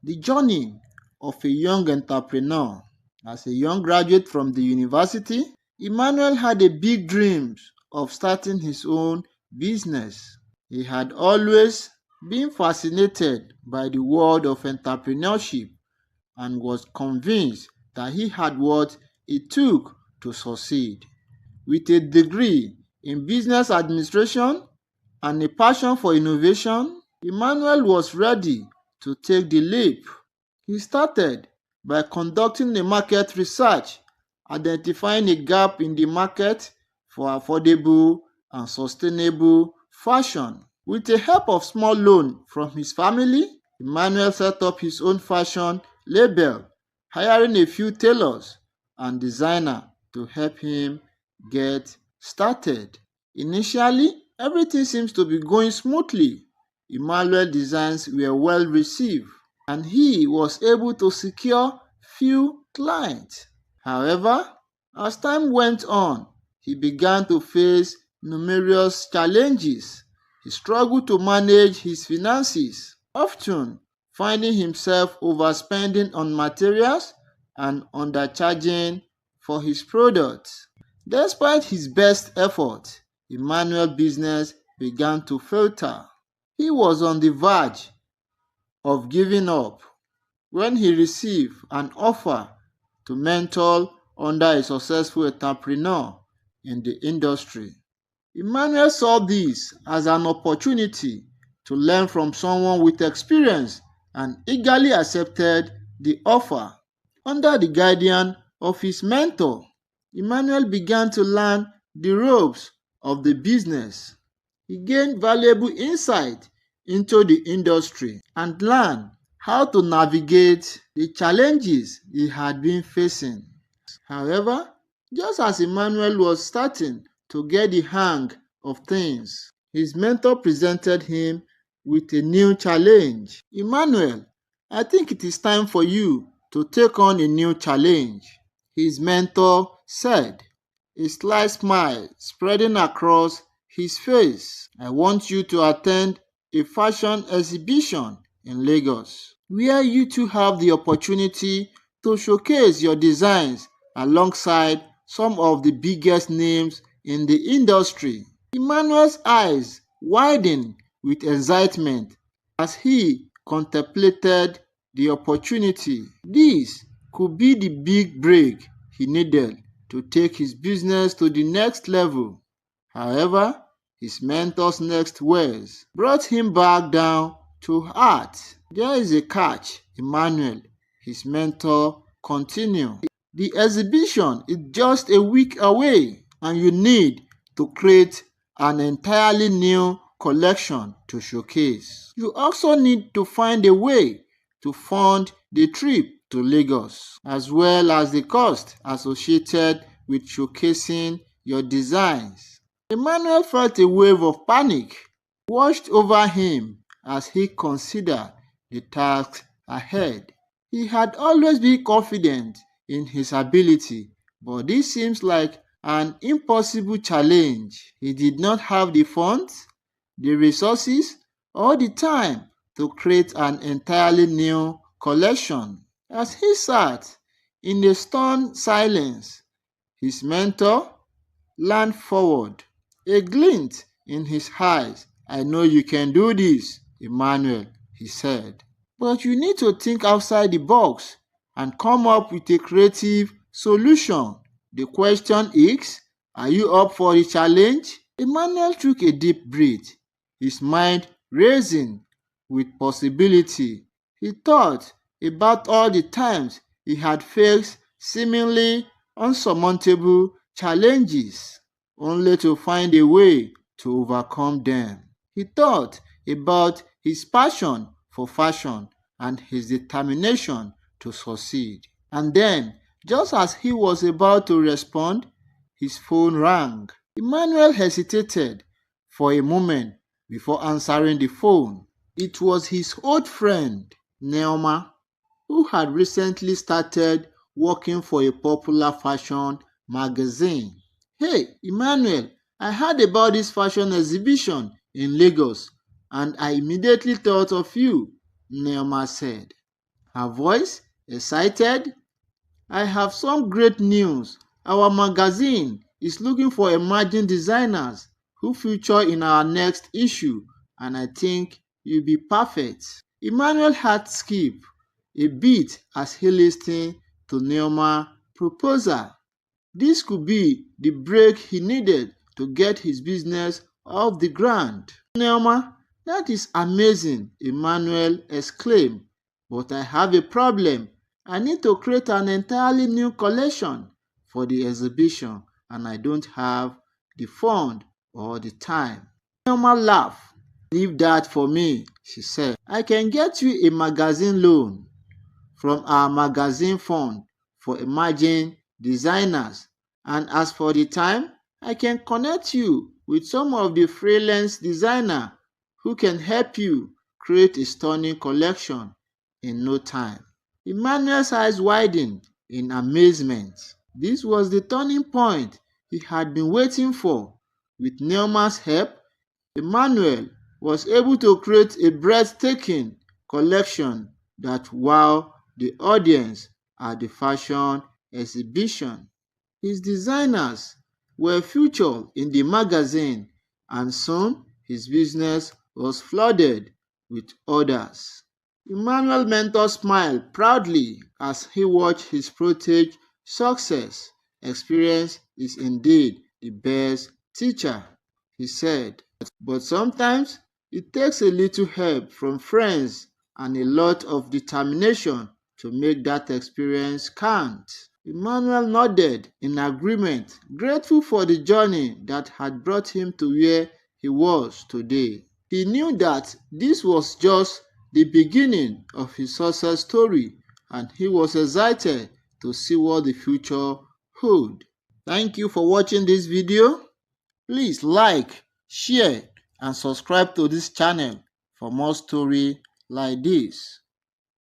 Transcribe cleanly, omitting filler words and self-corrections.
The journey of a young entrepreneur. As a young graduate from the university, Emmanuel had a big dream of starting his own business. He had always been fascinated by the world of entrepreneurship and was convinced that he had what it took to succeed. With a degree in business administration and a passion for innovation, Emmanuel was ready to take the leap. He started by conducting a market research, identifying a gap in the market for affordable and sustainable fashion. With the help of small loan from his family, Emmanuel set up his own fashion label, hiring a few tailors and designers to help him get started. Initially, everything seems to be going smoothly. Emmanuel's designs were well received and he was able to secure few clients. However, as time went on, he began to face numerous challenges. He struggled to manage his finances, often finding himself overspending on materials and undercharging for his products. Despite his best efforts, Emmanuel's business began to falter. He was on the verge of giving up when he received an offer to mentor under a successful entrepreneur in the industry. Emmanuel saw this as an opportunity to learn from someone with experience and eagerly accepted the offer. Under the guidance of his mentor, Emmanuel began to learn the ropes of the business. He gained valuable insight into the industry and learned how to navigate the challenges he had been facing. However, just as Emmanuel was starting to get the hang of things, his mentor presented him with a new challenge. "Emmanuel, I think it is time for you to take on a new challenge," his mentor said, a slight smile spreading across his face. "I want you to attend a fashion exhibition in Lagos, where you two have the opportunity to showcase your designs alongside some of the biggest names in the industry." Emmanuel's eyes widened with excitement as he contemplated the opportunity. This could be the big break he needed to take his business to the next level. However, his mentor's next words brought him back down to earth. "There is a catch, Emmanuel," his mentor continued. "The exhibition is just a week away and you need to create an entirely new collection to showcase. You also need to find a way to fund the trip to Lagos, as well as the cost associated with showcasing your designs." Emmanuel felt a wave of panic washed over him as he considered the task ahead. He had always been confident in his ability, but this seems like an impossible challenge. He did not have the funds, the resources, or the time to create an entirely new collection. As he sat in a stunned silence, his mentor leaned forward, a glint in his eyes. "I know you can do this, Emmanuel," he said. "But you need to think outside the box and come up with a creative solution. The question is, are you up for the challenge?" Emmanuel took a deep breath, his mind racing with possibility. He thought about all the times he had faced seemingly unsurmountable challenges, only to find a way to overcome them. He thought about his passion for fashion and his determination to succeed. And then, just as he was about to respond, his phone rang. Emmanuel hesitated for a moment before answering the phone. It was his old friend, Neoma, who had recently started working for a popular fashion magazine. "Hey, Emmanuel, I heard about this fashion exhibition in Lagos and I immediately thought of you," Neoma said. her voice excited. "I have some great news. Our magazine is looking for emerging designers who feature in our next issue, and I think you'll be perfect." Emmanuel had skipped a beat as he listened to Neoma's proposal. This could be the break he needed to get his business off the ground. "Neoma, that is amazing," Emmanuel exclaimed. "But I have a problem. I need to create an entirely new collection for the exhibition, and I don't have the fund or the time." Neoma laughed. "Leave that for me," she said. "I can get you a magazine loan from our magazine fund for emerging designers. And as for the time, I can connect you with some of the freelance designers who can help you create a stunning collection in no time." Emmanuel's eyes widened in amazement. This was the turning point he had been waiting for. With Neoma's help, Emmanuel was able to create a breathtaking collection that wowed the audience at the fashion exhibition. His designers were featured in the magazine, and soon his business was flooded with orders. Emmanuel's mentor smiled proudly as he watched his protege's success. "Experience is indeed the best teacher," he said. "But sometimes it takes a little help from friends and a lot of determination to make that experience count." Emmanuel nodded in agreement, grateful for the journey that had brought him to where he was today. He knew that this was just the beginning of his success story, and he was excited to see what the future held. Thank you for watching this video. Please like, share, and subscribe to this channel for more stories like this.